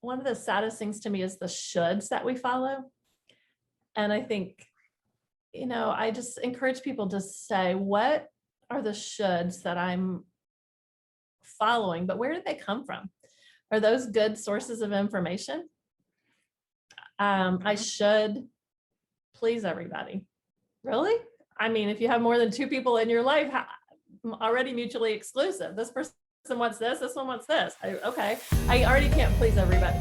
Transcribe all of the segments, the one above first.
one of the saddest things to me is the shoulds that we follow. And I think, I just encourage people to say, what are the shoulds that I'm following, but where did they come from? Are those good sources of information? I should please everybody. Really? I mean, if you have more than 2 people in your life, already mutually exclusive, this person wants this one wants this. Okay, I already can't please everybody.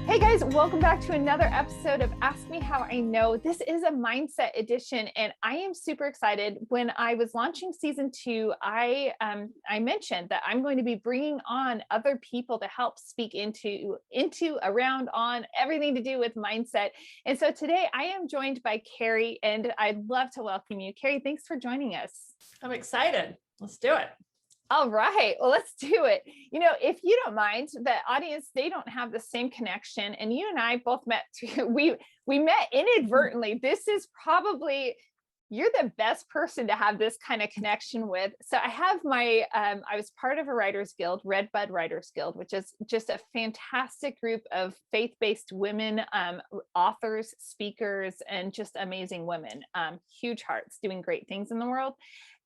Hey guys, welcome back to another episode of Ask Me How I Know. This is a mindset edition, and I am super excited. When I was launching season 2, I mentioned that I'm going to be bringing on other people to help speak into, around, on everything to do with mindset. And so today I am joined by Cary, and I'd love to welcome you. Cary, thanks for joining us. I'm excited. Let's do it. All right, well, let's do it. If you don't mind, the audience, they don't have the same connection. And you and I both met, we met inadvertently. This is probably, you're the best person to have this kind of connection with. So I have I was part of a writers guild, Red Bud Writers Guild, which is just a fantastic group of faith-based women, authors, speakers, and just amazing women, huge hearts doing great things in the world.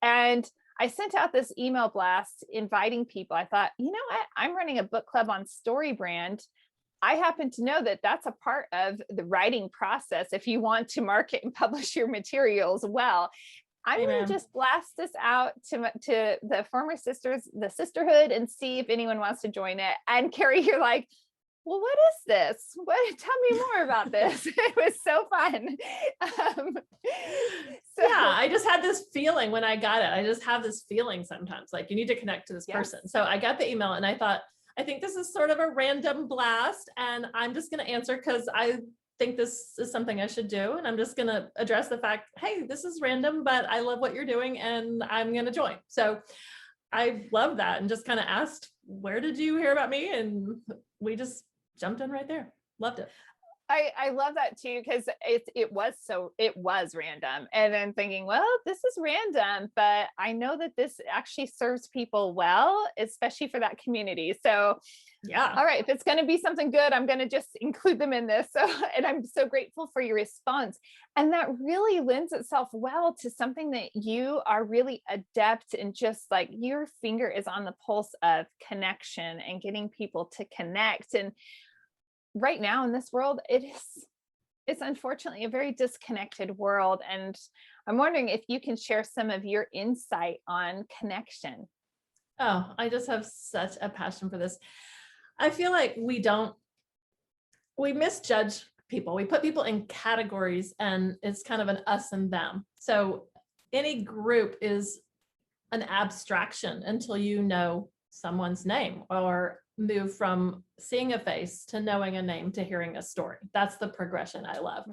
And I sent out this email blast inviting people. I thought, you know what? I'm running a book club on StoryBrand. I happen to know that that's a part of the writing process if you want to market and publish your materials well. I'm going to just blast this out to the former sisters, the sisterhood, and see if anyone wants to join it. And Cary, you're like, well, what is this? Tell me more about this. It was so fun. Yeah, I just had this feeling when I got it. I just have this feeling sometimes, like you need to connect to this person. So I got the email and I thought, I think this is sort of a random blast, and I'm just going to answer because I think this is something I should do. And I'm just going to address the fact, hey, this is random, but I love what you're doing and I'm going to join. So I love that, and just kind of asked, where did you hear about me? And we just jumped in right there. Loved it. I love that too, because it was random. And then thinking, well, this is random, but I know that this actually serves people well, especially for that community. So yeah. All right. If it's going to be something good, I'm going to just include them in this. So, and I'm so grateful for your response. And that really lends itself well to something that you are really adept in, just like your finger is on the pulse of connection and getting people to connect. And right now in this world, it's unfortunately a very disconnected world. And I'm wondering if you can share some of your insight on connection. Oh, I just have such a passion for this. I feel like we misjudge people. We put people in categories, and it's kind of an us and them. So any group is an abstraction until you know someone's name, or move from seeing a face to knowing a name to hearing a story. That's the progression I love.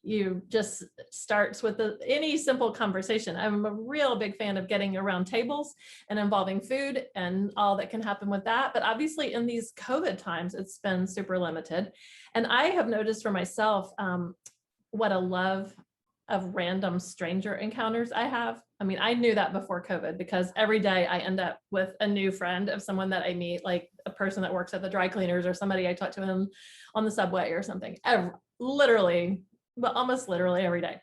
You just starts with any simple conversation. I'm a real big fan of getting around tables and involving food and all that can happen with that. But obviously in these COVID times, it's been super limited. And I have noticed for myself what a love of random stranger encounters I have. I mean, I knew that before COVID, because every day I end up with a new friend of someone that I meet, like a person that works at the dry cleaners or somebody I talk to him on the subway or something. Almost literally every day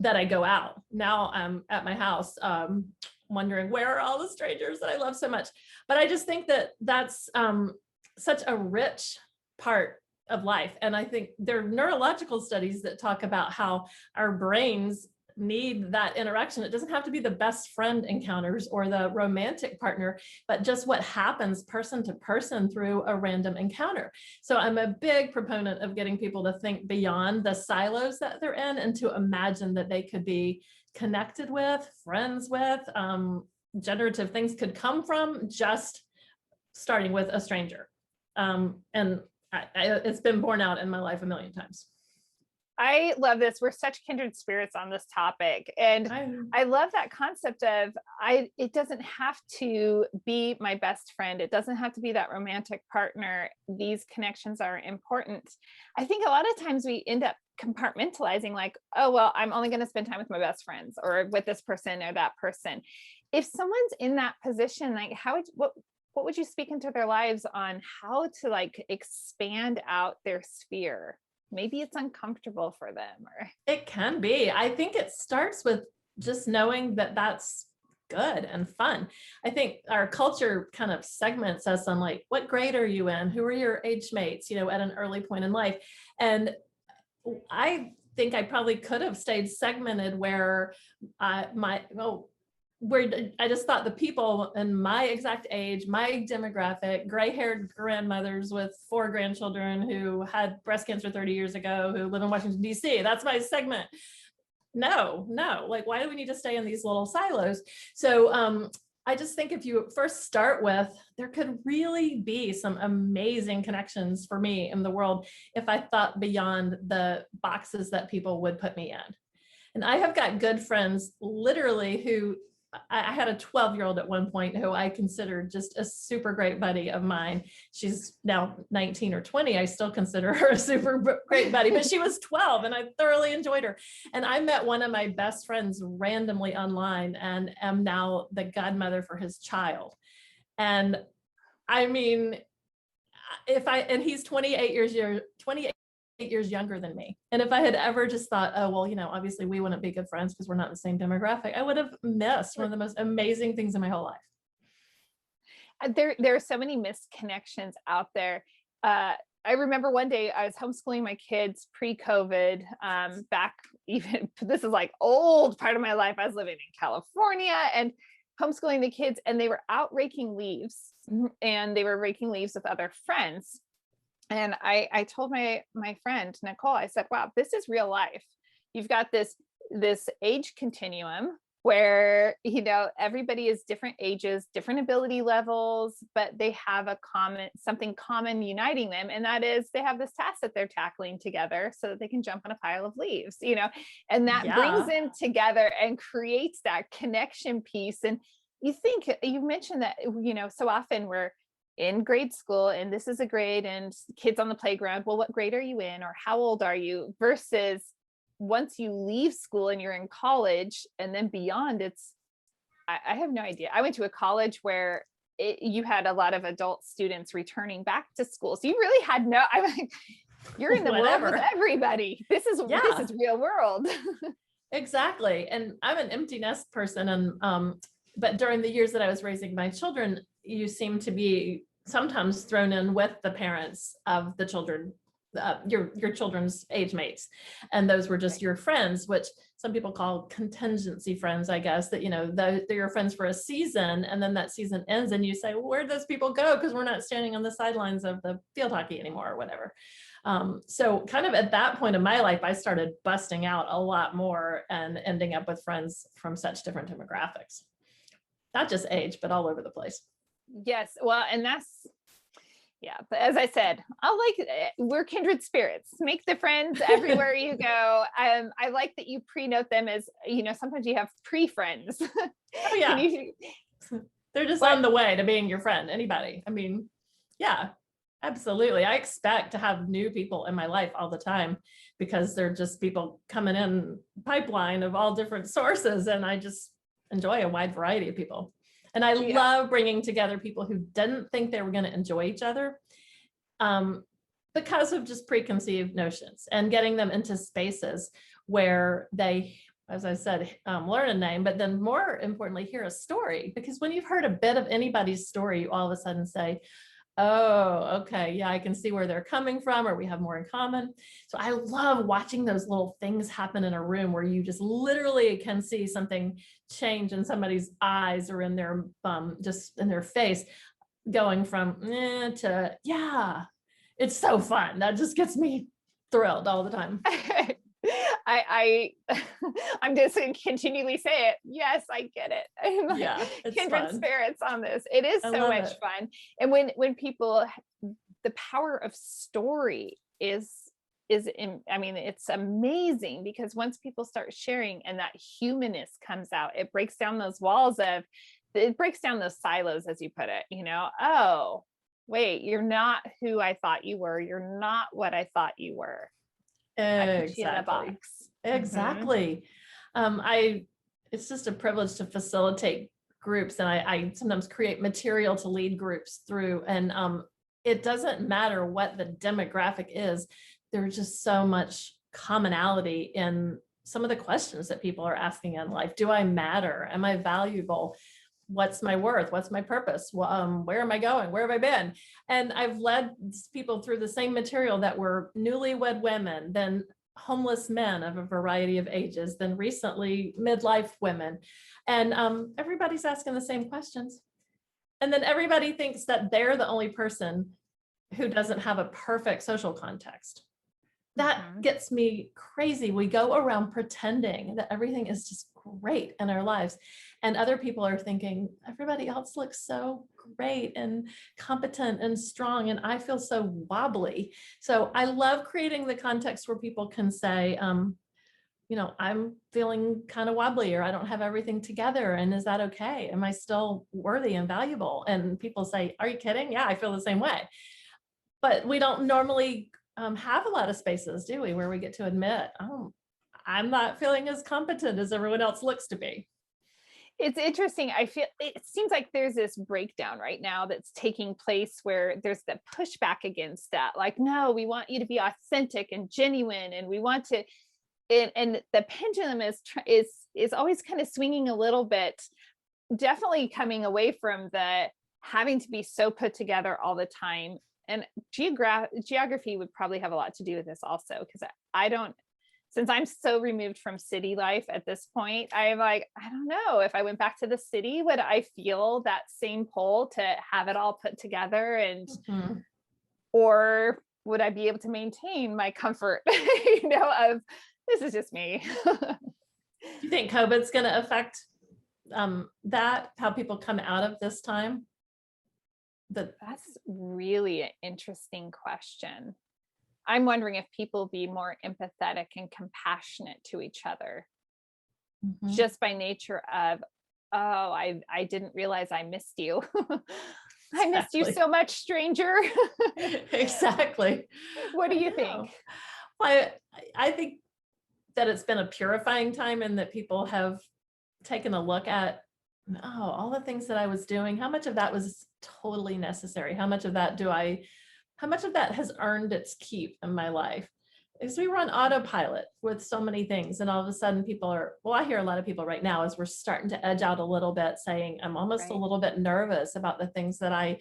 that I go out. Now I'm at my house wondering, where are all the strangers that I love so much? But I just think that that's such a rich part of life. And I think there are neurological studies that talk about how our brains need that interaction. It doesn't have to be the best friend encounters or the romantic partner, but just what happens person to person through a random encounter. So I'm a big proponent of getting people to think beyond the silos that they're in, and to imagine that they could be connected with, friends with, generative things could come from just starting with a stranger. And it's been borne out in my life a million times. I love this. We're such kindred spirits on this topic. And I love that concept of it doesn't have to be my best friend. It doesn't have to be that romantic partner. These connections are important. I think a lot of times we end up compartmentalizing, like, oh, well, I'm only going to spend time with my best friends or with this person or that person. If someone's in that position, like what would you speak into their lives on how to like expand out their sphere? Maybe it's uncomfortable for them, or It can be. I think it starts with just knowing that that's good and fun. I think our culture kind of segments us on like, what grade are you in? Who are your age mates, at an early point in life? And I think I probably could have stayed segmented where where I just thought the people in my exact age, my demographic, gray-haired grandmothers with 4 grandchildren who had breast cancer 30 years ago, who live in Washington, D.C. That's my segment. No, like, why do we need to stay in these little silos? So I just think if you first start with, there could really be some amazing connections for me in the world if I thought beyond the boxes that people would put me in. And I have got good friends literally who, I had a 12-year-old at one point who I considered just a super great buddy of mine. She's now 19 or 20. I still consider her a super great buddy, but she was 12 and I thoroughly enjoyed her. And I met one of my best friends randomly online and am now the godmother for his child. And I mean, and he's 28 years younger than me. And if I had ever just thought, oh, well, obviously we wouldn't be good friends because we're not in the same demographic, I would have missed one of the most amazing things in my whole life. There are so many misconnections out there. I remember one day I was homeschooling my kids pre-COVID, back even, this is like old part of my life. I was living in California and homeschooling the kids, and they were out raking leaves, and they were raking leaves with other friends. And I told my friend, Nicole, I said, wow, this is real life. You've got this age continuum where, everybody is different ages, different ability levels, but they have something common uniting them. And that is they have this task that they're tackling together so that they can jump on a pile of leaves, and that brings them together and creates that connection piece. And you mentioned that, so often we're in grade school and this is a grade and kids on the playground, well, what grade are you in, or how old are you, versus once you leave school and you're in college and then beyond, I have no idea. I went to a college where you had a lot of adult students returning back to school. So you really had you're in the world with everybody. This is real world. Exactly. And I'm an empty nest person. And, but during the years that I was raising my children, you seem to be sometimes thrown in with the parents of the children, your children's age mates. And those were just your friends, which some people call contingency friends, I guess, that, they're your friends for a season. And then that season ends and you say, well, where'd those people go? Because we're not standing on the sidelines of the field hockey anymore or whatever. So kind of at that point in my life, I started busting out a lot more and ending up with friends from such different demographics. Not just age, but all over the place. Yes. Well, and but as I said, we're kindred spirits. Make the friends everywhere you go. I like that you pre-note them as, sometimes you have pre-friends. Oh yeah. They're just on the way to being your friend. Anybody. I mean, yeah, absolutely. I expect to have new people in my life all the time because they're just people coming in pipeline of all different sources. And I just enjoy a wide variety of people. And I love bringing together people who didn't think they were going to enjoy each other because of just preconceived notions, and getting them into spaces where they, as I said, learn a name, but then more importantly, hear a story. Because when you've heard a bit of anybody's story, you all of a sudden say, oh, okay, yeah, I can see where they're coming from, or we have more in common. So I love watching those little things happen in a room where you just literally can see something change in somebody's eyes or in their just in their face, going from to yeah. It's so fun. That just gets me thrilled all the time. I'm just going to continually say it. Yes, I get it. Yeah, it's kindred fun. Spirits on this. It is so much fun. And when people, the power of story it's amazing, because once people start sharing and that humanness comes out, it breaks down those silos, as you put it, oh, wait, you're not who I thought you were. You're not what I thought you were. Exactly. Exactly. It's just a privilege to facilitate groups, and I sometimes create material to lead groups through, and it doesn't matter what the demographic is. There's just so much commonality in some of the questions that people are asking in life. Do I matter? Am I valuable? What's my worth? What's my purpose? Where am I going? Where have I been? And I've led people through the same material that were newlywed women, then homeless men of a variety of ages, then recently midlife women. And everybody's asking the same questions. And then everybody thinks that they're the only person who doesn't have a perfect social context. That gets me crazy. We go around pretending that everything is just great in our lives. And other people are thinking, everybody else looks so great and competent and strong, and I feel so wobbly. So I love creating the context where people can say, I'm feeling kind of wobbly, or I don't have everything together. And is that okay? Am I still worthy and valuable? And people say, are you kidding? Yeah, I feel the same way. But we don't normally have a lot of spaces, do we, where we get to admit, oh, I'm not feeling as competent as everyone else looks to be. It's interesting. I feel it seems like there's this breakdown right now that's taking place where there's the pushback against that. Like, no, we want you to be authentic and genuine, and we want to. And the pendulum is always kind of swinging a little bit. Definitely coming away from the having to be so put together all the time. And geography would probably have a lot to do with this also, because I don't, since I'm so removed from city life at this point, I'm like, I don't know if I went back to the city, would I feel that same pull to have it all put together, and or would I be able to maintain my comfort, of this is just me. Do you think COVID's going to affect that, how people come out of this time? That's really an interesting question. I'm wondering if people be more empathetic and compassionate to each other, just by nature of, oh, I didn't realize I missed you. I missed you so much, stranger. Exactly. What do you think? Well, I think that it's been a purifying time, and that people have taken a look at, all the things that I was doing, how much of that was totally necessary? How much of that has earned its keep in my life? Because we were on autopilot with so many things, and all of a sudden I hear a lot of people right now, as we're starting to edge out a little bit, saying, I'm almost a little bit nervous about the things that I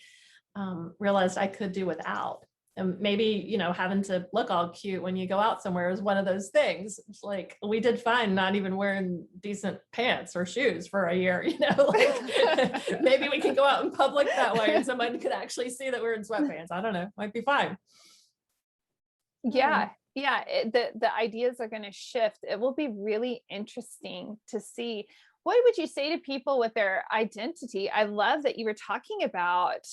realized I could do without. And maybe, having to look all cute when you go out somewhere is one of those things. It's like, we did fine not even wearing decent pants or shoes for a year, like maybe we can go out in public that way and someone could actually see that we're in sweatpants. I don't know, might be fine. Yeah. The ideas are going to shift. It will be really interesting to see. What would you say to people with their identity? I love that you were talking about,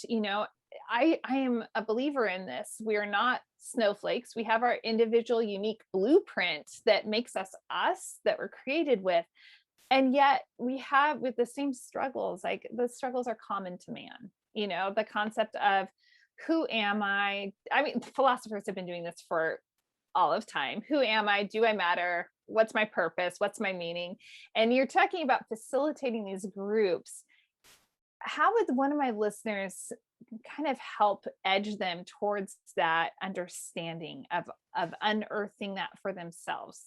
I am a believer in this. We are not snowflakes. We have our individual unique blueprint that makes us, that we're created with. And yet we have with the same struggles, like the struggles are common to man, the concept of who am I? I mean, philosophers have been doing this for all of time. Who am I? Do I matter? What's my purpose? What's my meaning? And you're talking about facilitating these groups. How would one of my listeners kind of help edge them towards that understanding of unearthing that for themselves?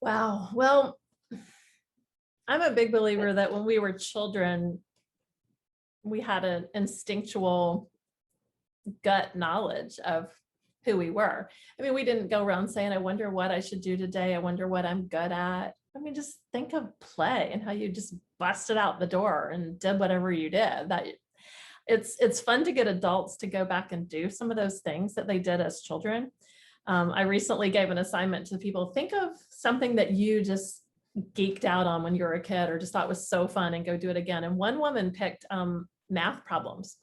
Wow. Well, I'm a big believer that when we were children, we had an instinctual gut knowledge of who we were. I mean, we didn't go around saying, I wonder what I should do today. I wonder what I'm good at. I mean, just think of play and how you just busted out the door and did whatever you did. That it's fun to get adults to go back and do some of those things that they did as children. I recently gave an assignment to people. Think of something that you just geeked out on when you were a kid, or just thought was so fun, and go do it again. And one woman picked math problems,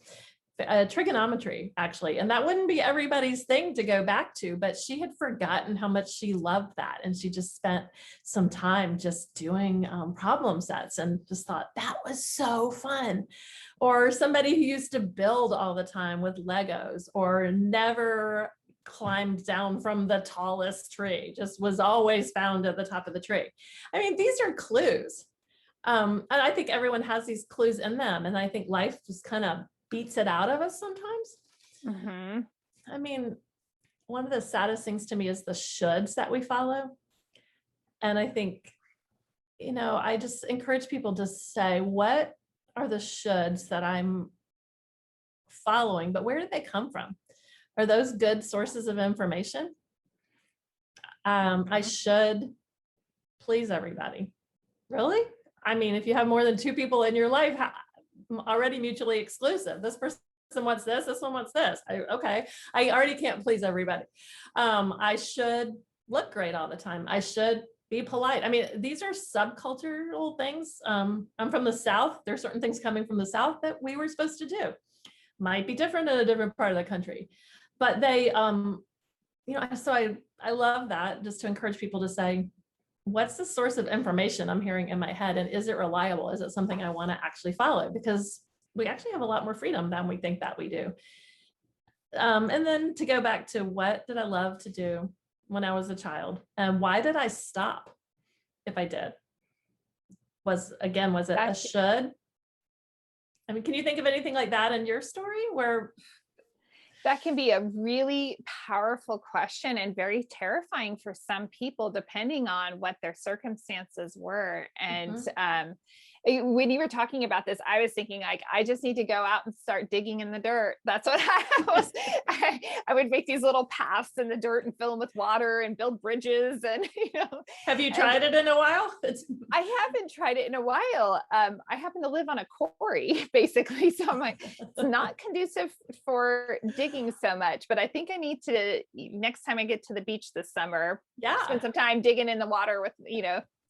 trigonometry, actually. And that wouldn't be everybody's thing to go back to, but she had forgotten how much she loved that. And she just spent some time just doing problem sets, and just thought that was so fun. Or somebody who used to build all the time with Legos, or never climbed down from the tallest tree, just was always found at the top of the tree. I mean, these are clues. And I think everyone has these clues in them. And I think life just kind of beats it out of us sometimes. Mm-hmm. I mean, one of the saddest things to me is the shoulds that we follow. And I think, I just encourage people to say, what are the shoulds that I'm following, but where did they come from? Are those good sources of information? I should please everybody. Really? I mean, if you have more than 2 people in your life, already mutually exclusive. This person wants this one wants this. Okay, I already can't please everybody. I should look great all the time. I should be polite. I mean, these are subcultural things. I'm from the South. There are certain things coming from the South that we were supposed to do. Might be different in a different part of the country, but they, so I love that, just to encourage people to say, what's the source of information I'm hearing in my head? And is it reliable? Is it something I want to actually follow? Because we actually have a lot more freedom than we think that we do. And then to go back to, what did I love to do when I was a child? And why did I stop if I did? Was it a should? I mean, can you think of anything like that in your story where? That can be a really powerful question and very terrifying for some people, depending on what their circumstances were. And when you were talking about this, I was thinking, like, I just need to go out and start digging in the dirt. That's what I was. I would make these little paths in the dirt and fill them with water and build bridges. And, Have you tried it in a while? I haven't tried it in a while. I happen to live on a quarry, basically. So I'm like, it's not conducive for digging so much, but I think I need to, next time I get to the beach this summer, spend some time digging in the water with,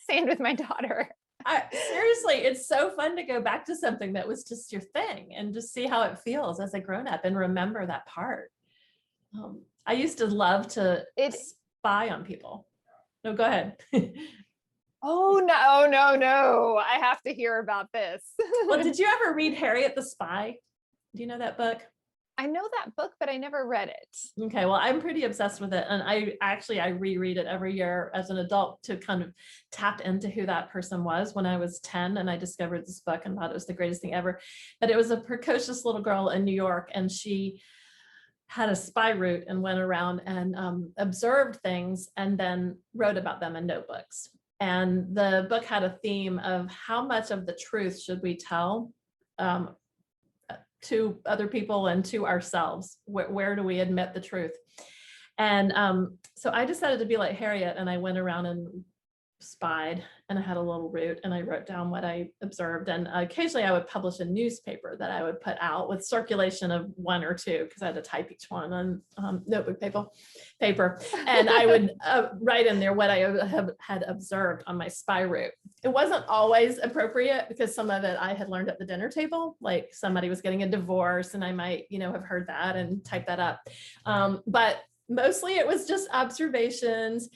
sand with my daughter. Seriously, it's so fun to go back to something that was just your thing and just see how it feels as a grown-up and remember that part. I used to love to spy on people. No, go ahead. Oh, no. I have to hear about this. Well, did you ever read Harriet the Spy? Do you know that book? I know that book, but I never read it. Okay, well, I'm pretty obsessed with it. And I reread it every year as an adult to kind of tap into who that person was. When I was 10 and I discovered this book and thought it was the greatest thing ever. But it was a precocious little girl in New York, and she had a spy route and went around and observed things and then wrote about them in notebooks. And the book had a theme of how much of the truth should we tell to other people and to ourselves. Where do we admit the truth? And so I decided to be like Harriet, and I went around and spied, and I had a little route, and I wrote down what I observed. And occasionally I would publish a newspaper that I would put out with circulation of 1 or 2, because I had to type each one on notebook paper. And I would write in there what I had observed on my spy route. It wasn't always appropriate, because some of it I had learned at the dinner table, like somebody was getting a divorce, and I might, have heard that and type that up. But mostly it was just observations.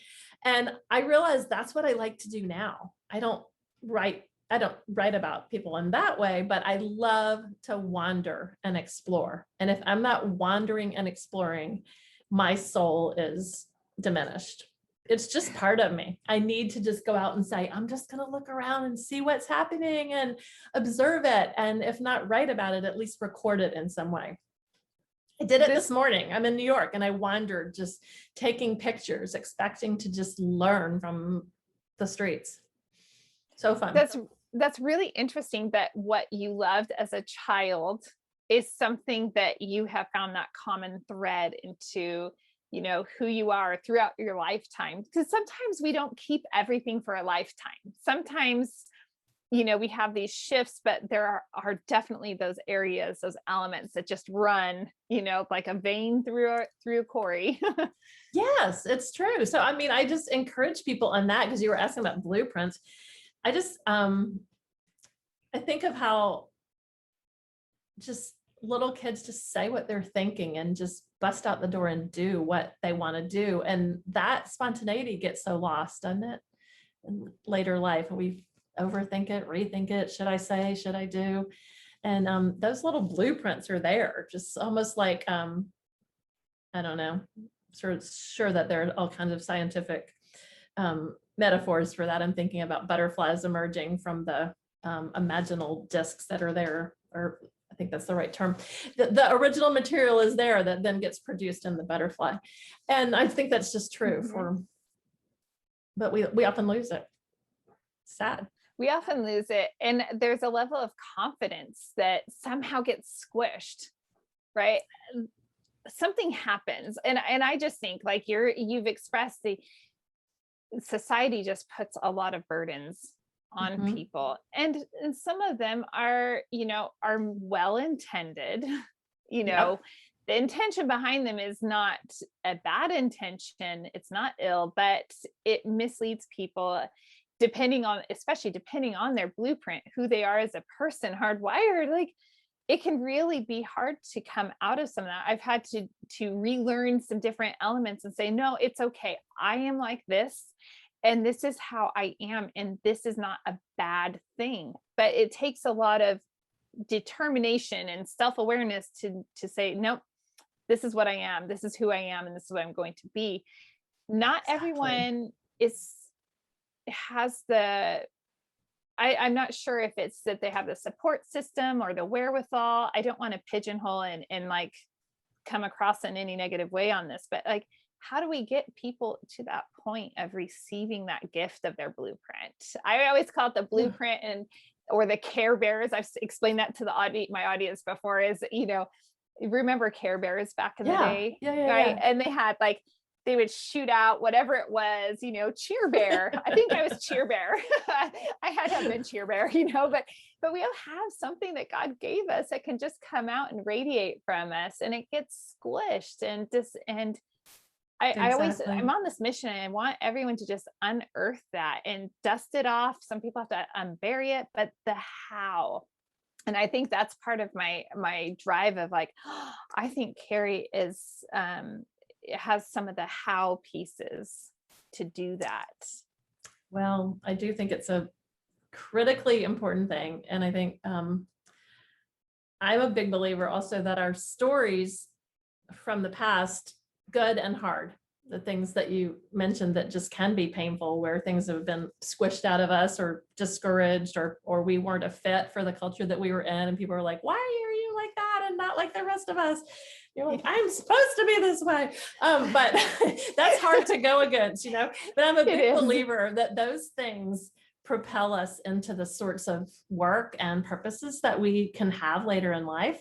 And I realized that's what I like to do now. I don't write about people in that way, but I love to wander and explore. And if I'm not wandering and exploring, my soul is diminished. It's just part of me. I need to just go out and say, I'm just going to look around and see what's happening and observe it. And if not write about it, at least record it in some way. I did it this morning. I'm in New York, and I wandered, just taking pictures, expecting to just learn from the streets. So fun. That's really interesting that what you loved as a child is something that you have found that common thread into, who you are throughout your lifetime. Because sometimes we don't keep everything for a lifetime. Sometimes we have these shifts, but there are definitely those areas, those elements that just run, like a vein through a quarry. Yes, it's true. So, I mean, I just encourage people on that, because you were asking about blueprints. I just, I think of how just little kids just say what they're thinking and just bust out the door and do what they want to do. And that spontaneity gets so lost, doesn't it? In later life, we overthink it, rethink it. Should I say, should I do? And those little blueprints are there, just almost like, I don't know, sure that there are all kinds of scientific metaphors for that. I'm thinking about butterflies emerging from the imaginal discs that are there, or I think that's the right term. The original material is there that then gets produced in the butterfly. And I think that's just true but we often lose it. Sad. We often lose it. And there's a level of confidence that somehow gets squished, right? Something happens. And I just think like you've expressed the society just puts a lot of burdens on people. And some of them are, are well-intended, the intention behind them is not a bad intention. It's not ill, but it misleads people especially depending on their blueprint, who they are as a person, hardwired. Like it can really be hard to come out of some of that. I've had to relearn some different elements and say, no, it's okay. I am like this, and this is how I am, and this is not a bad thing. But it takes a lot of determination and self-awareness to say, nope, this is what I am. This is who I am, and this is what I'm going to be. Not everyone has I'm not sure if it's that they have the support system or the wherewithal. I don't want to pigeonhole and like come across in any negative way on this, but like, how do we get people to that point of receiving that gift of their blueprint? I always call it the blueprint or the Care Bears. I've explained that to my audience before is, remember Care Bears back in the day, right? And they had like, they would shoot out whatever it was, Cheer Bear. I think I was Cheer Bear. I had to have been Cheer Bear, but we all have something that God gave us that can just come out and radiate from us, and it gets squished and I'm on this mission, and I want everyone to just unearth that and dust it off. Some people have to unbury it, but the how. And I think that's part of my drive of like, I think Cary it has some of the how pieces to do that. Well, I do think it's a critically important thing. And I think I'm a big believer also that our stories from the past, good and hard, the things that you mentioned that just can be painful, where things have been squished out of us or discouraged, or we weren't a fit for the culture that we were in. And people are like, why are you like that and not like the rest of us? You're like, I'm supposed to be this way. But that's hard to go against, but I'm a big believer that those things propel us into the sorts of work and purposes that we can have later in life.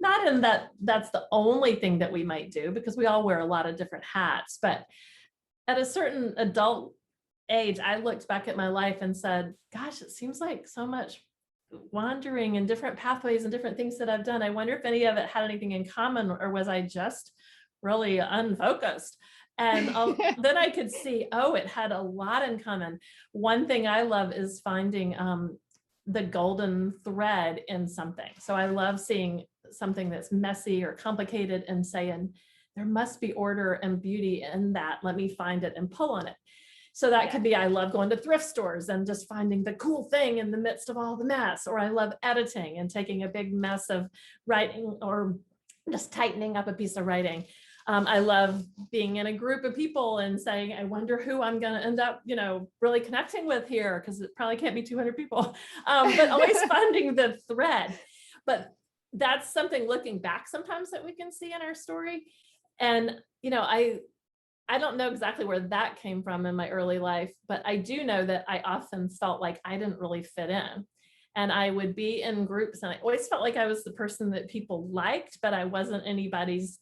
Not in that that's the only thing that we might do, because we all wear a lot of different hats, but at a certain adult age, I looked back at my life and said, gosh, it seems like so much wandering and different pathways and different things that I've done. I wonder if any of it had anything in common, or was I just really unfocused? And then I could see, it had a lot in common. One thing I love is finding the golden thread in something. So I love seeing something that's messy or complicated and saying, there must be order and beauty in that. Let me find it and pull on it. So that could be, I love going to thrift stores and just finding the cool thing in the midst of all the mess, or I love editing and taking a big mess of writing or just tightening up a piece of writing. I love being in a group of people and saying, I wonder who I'm going to end up, really connecting with here, because it probably can't be 200 people, but always finding the thread. But that's something looking back sometimes that we can see in our story. And, I don't know exactly where that came from in my early life, but I do know that I often felt like I didn't really fit in. And I would be in groups, and I always felt like I was the person that people liked, but I wasn't anybody's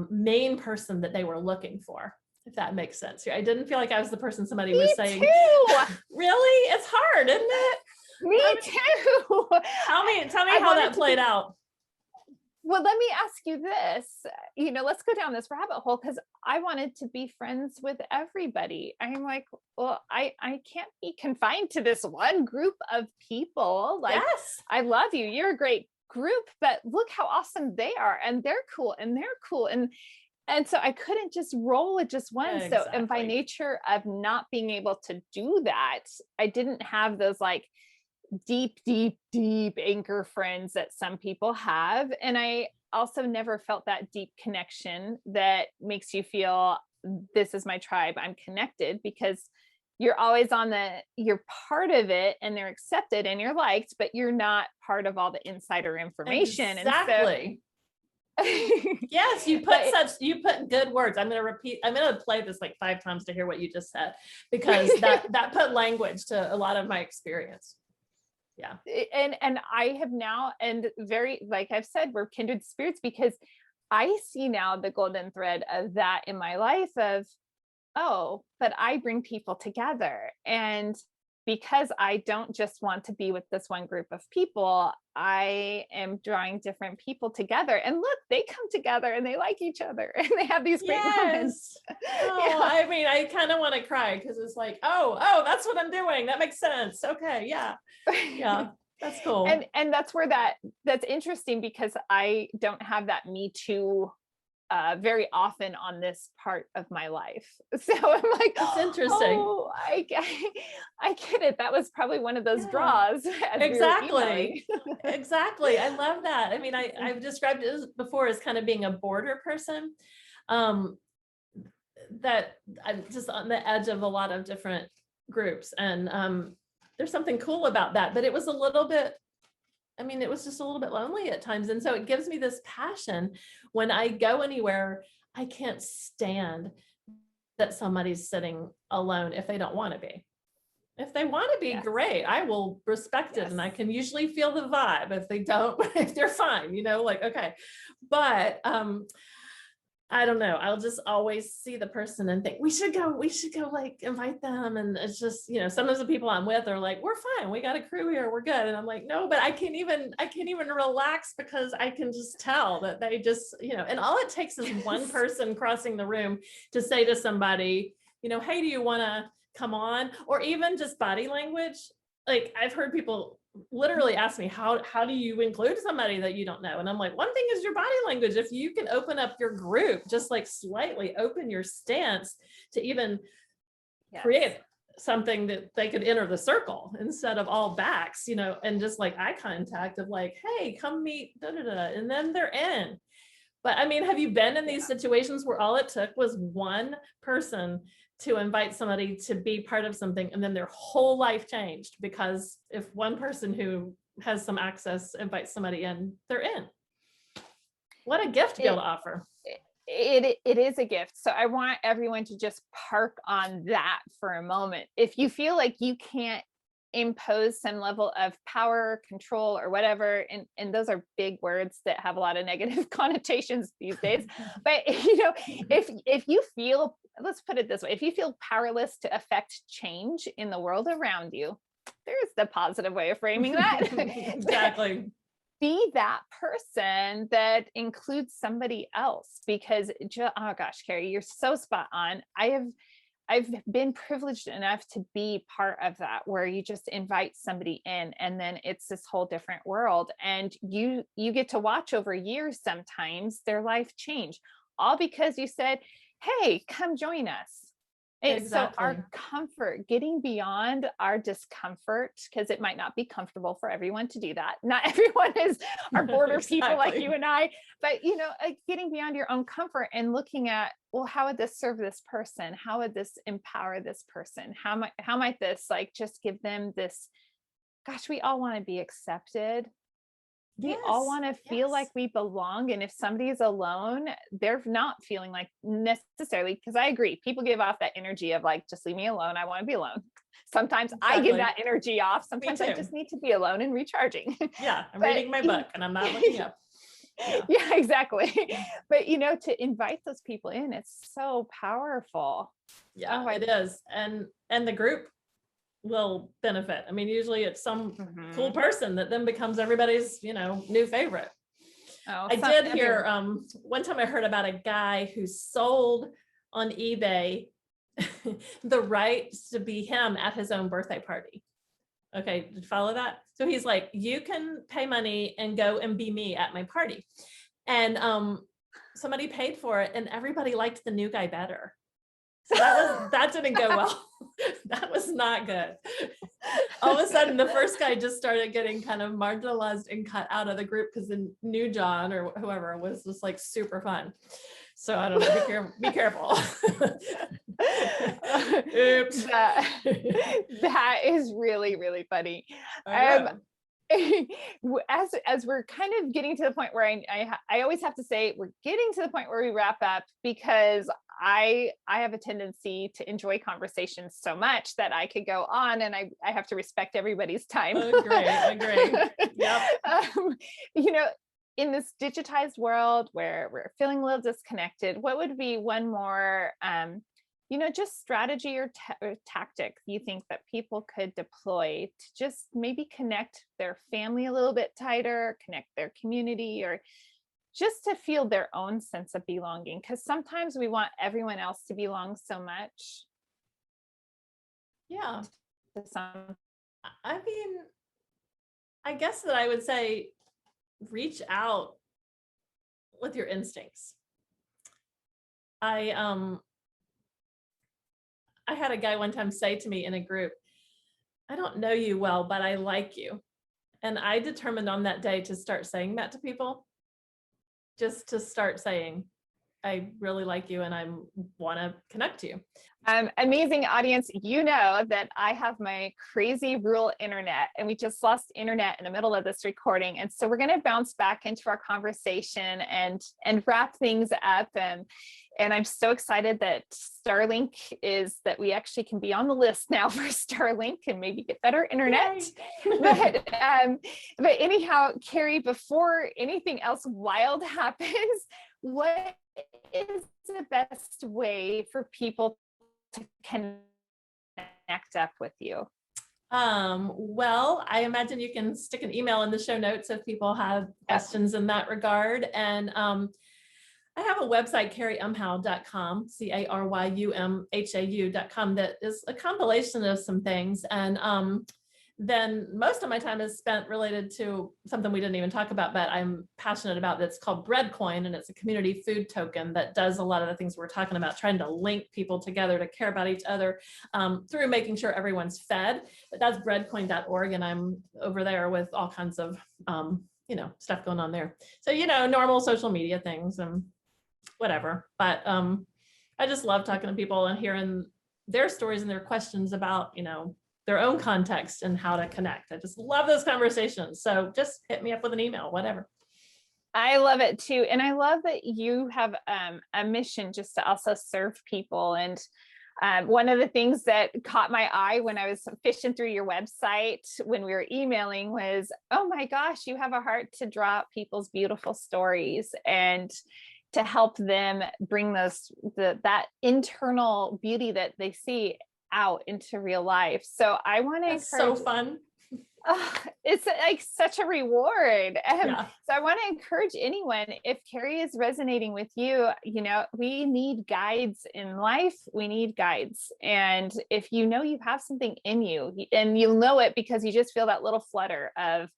main person that they were looking for, if that makes sense. I didn't feel like I was the person somebody was saying, really? It's hard, isn't it? Me too. Tell me how that played out. Well, let me ask you this, let's go down this rabbit hole, because I wanted to be friends with everybody. I'm like, well, I can't be confined to this one group of people. Like, yes, I love you. You're a great group, but look how awesome they are. And they're cool and they're cool. And so I couldn't just roll with just one. Exactly. So, and by nature of not being able to do that, I didn't have those like deep anchor friends that some people have. And I also never felt that deep connection that makes you feel, this is my tribe, I'm connected, because you're always you're part of it and they're accepted and you're liked, but you're not part of all the insider information. Exactly. Yes, you put good words. I'm going to play this like 5 times to hear what you just said, because that put language to a lot of my experience. Yeah. And I have now, and very, like I've said, we're kindred spirits, because I see now the golden thread of that in my life of, oh, but I bring people together. And because I don't just want to be with this one group of people, I am drawing different people together. And look, they come together and they like each other and they have these great moments. Oh, yeah. I mean, I kind of want to cry, because it's like, oh, that's what I'm doing. That makes sense. Okay. Yeah. Yeah. That's cool. And that's where that's interesting, because I don't have that Me Too very often on this part of my life. So I'm like, that's interesting. Oh, I get it. That was probably one of those draws. Exactly. Exactly. I love that. I mean, I've described it before as kind of being a border person, that I'm just on the edge of a lot of different groups. And there's something cool about that, but it was just a little bit lonely at times. And so it gives me this passion when I go anywhere. I can't stand that somebody's sitting alone if they don't want to be. If they want to be, great, I will respect it. And I can usually feel the vibe. If they don't, if they're fine, like, okay. But I don't know. I'll just always see the person and think we should go like invite them. And it's just, sometimes the people I'm with are like, we're fine. We got a crew here. We're good. And I'm like, no, but I can't even relax, because I can just tell that they just, and all it takes is one person crossing the room to say to somebody, hey, do you want to come on? Or even just body language. Like, I've heard people literally ask me, how do you include somebody that you don't know? And I'm like, one thing is your body language. If you can open up your group, just like slightly open your stance to even create something that they could enter the circle instead of all backs, and just like eye contact of like, hey, come meet, and then they're in. But I mean, have you been in these situations where all it took was one person to invite somebody to be part of something, and then their whole life changed? Because if one person who has some access invites somebody in, they're in. What a gift to be able to offer. It is a gift. So I want everyone to just park on that for a moment. If you feel like you can't impose some level of power, control, or whatever, and those are big words that have a lot of negative connotations these days, but if you feel, let's put it this way, if you feel powerless to affect change in the world around you, there's the positive way of framing that. Exactly. Be that person that includes somebody else, because oh gosh, Cary, you're so spot on. I've been privileged enough to be part of that, where you just invite somebody in and then it's this whole different world, and you get to watch over years sometimes their life change, all because you said, hey, come join us. Exactly. So our comfort, getting beyond our discomfort, because it might not be comfortable for everyone to do that. Not everyone is our border people like you and I, but getting beyond your own comfort and looking at, well, how would this serve this person? How would this empower this person? How might this just give them this, gosh, we all want to be accepted. We all want to feel like we belong. And if somebody's alone, they're not feeling like necessarily, because I agree, people give off that energy of like, just leave me alone. I want to be alone. Sometimes I give that energy off. Sometimes I just need to be alone and recharging. Yeah. I'm reading my book and I'm not looking up. Yeah, exactly. But to invite those people in, it's so powerful. Yeah, it is. And the group will benefit. I mean, usually it's some cool person that then becomes everybody's, new favorite. I did hear, one time I heard about a guy who sold on eBay the right to be him at his own birthday party. Okay, did you follow that? So he's like, you can pay money and go and be me at my party. And somebody paid for it and everybody liked the new guy better. So that didn't go well. That was not good. All of a sudden, the first guy just started getting kind of marginalized and cut out of the group because the new John or whoever was just like super fun. So I don't know, be careful. Oops. That is really, really funny. As we're kind of getting to the point where I always have to say we're getting to the point where we wrap up, because I have a tendency to enjoy conversations so much that I could go on, and I have to respect everybody's time. Agree. Yep. You know, in this digitized world where we're feeling a little disconnected, what would be one more just strategy or tactic you think that people could deploy to just maybe connect their family a little bit tighter, connect their community, or just to feel their own sense of belonging? Because sometimes we want everyone else to belong so much. Yeah. I mean, I guess that I would say reach out with your instincts. I had a guy one time say to me in a group, I don't know you well, but I like you. And I determined on that day to start saying that to people, just to start saying, I really like you and I want to connect to you. Amazing audience. You know that I have my crazy rural internet, and we just lost internet in the middle of this recording. And so we're going to bounce back into our conversation and wrap things up. And I'm so excited that that we actually can be on the list now for Starlink and maybe get better internet. But anyhow, Cary, before anything else wild happens, what is the best way for people to connect up with you? Well, I imagine you can stick an email in the show notes if people have questions in that regard. And I have a website, caryumhau.com, CaryUmhau.com, that is a compilation of some things. And then most of my time is spent related to something we didn't even talk about, but I'm passionate about. That's called Breadcoin, and it's a community food token that does a lot of the things we're talking about, trying to link people together to care about each other through making sure everyone's fed. But that's breadcoin.org, and I'm over there with all kinds of stuff going on there. So normal social media things and whatever. But I just love talking to people and hearing their stories and their questions about their own context and how to connect. I just love those conversations. So just hit me up with an email, whatever. I love it too. And I love that you have a mission just to also serve people. And one of the things that caught my eye when I was fishing through your website when we were emailing was, oh my gosh, you have a heart to draw out people's beautiful stories and to help them bring that internal beauty that they see out into real life. So I want to encourage. So fun. It's like such a reward. Yeah. So I want to encourage anyone, if Cary is resonating with you, we need guides in life. We need guides. And if you have something in you, and you'll know it because you just feel that little flutter of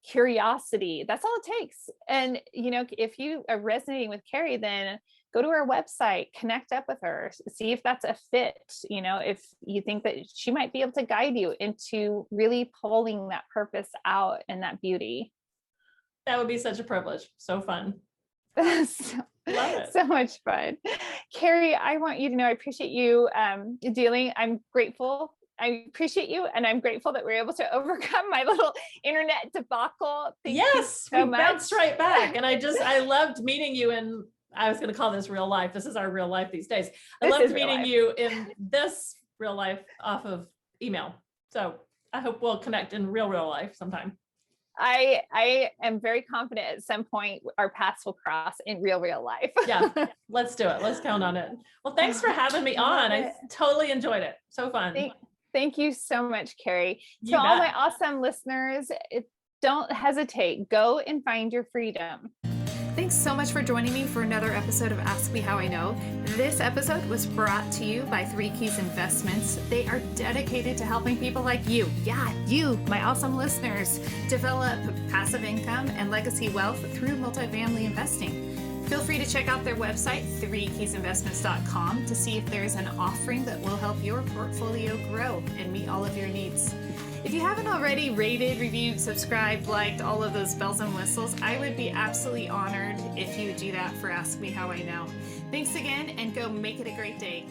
curiosity, that's all it takes. And if you are resonating with Cary, then go to her website, connect up with her, see if that's a fit. If you think that she might be able to guide you into really pulling that purpose out and that beauty. That would be such a privilege. So fun. Love it. So much fun. Cary, I want you to know I appreciate you I'm grateful. I appreciate you, and I'm grateful that we're able to overcome my little internet debacle. Thank you so much. Bounced right back. And I loved meeting you in, I was going to call this real life. This is our real life these days. I loved meeting you in this real life off of email. So I hope we'll connect in real life sometime. I am very confident at some point our paths will cross in real life. Yeah, let's do it. Let's count on it. Well, thanks for having me on. I totally enjoyed it. So fun. Thank you so much, Cary. To all my awesome listeners, don't hesitate. Go and find your freedom. Thanks so much for joining me for another episode of Ask Me How I Know. This episode was brought to you by 3 Keys Investments. They are dedicated to helping people like you, you, my awesome listeners, develop passive income and legacy wealth through multifamily investing. Feel free to check out their website, 3keysinvestments.com, to see if there's an offering that will help your portfolio grow and meet all of your needs. If you haven't already rated, reviewed, subscribed, liked, all of those bells and whistles, I would be absolutely honored if you would do that for Ask Me How I Know. Thanks again, and go make it a great day.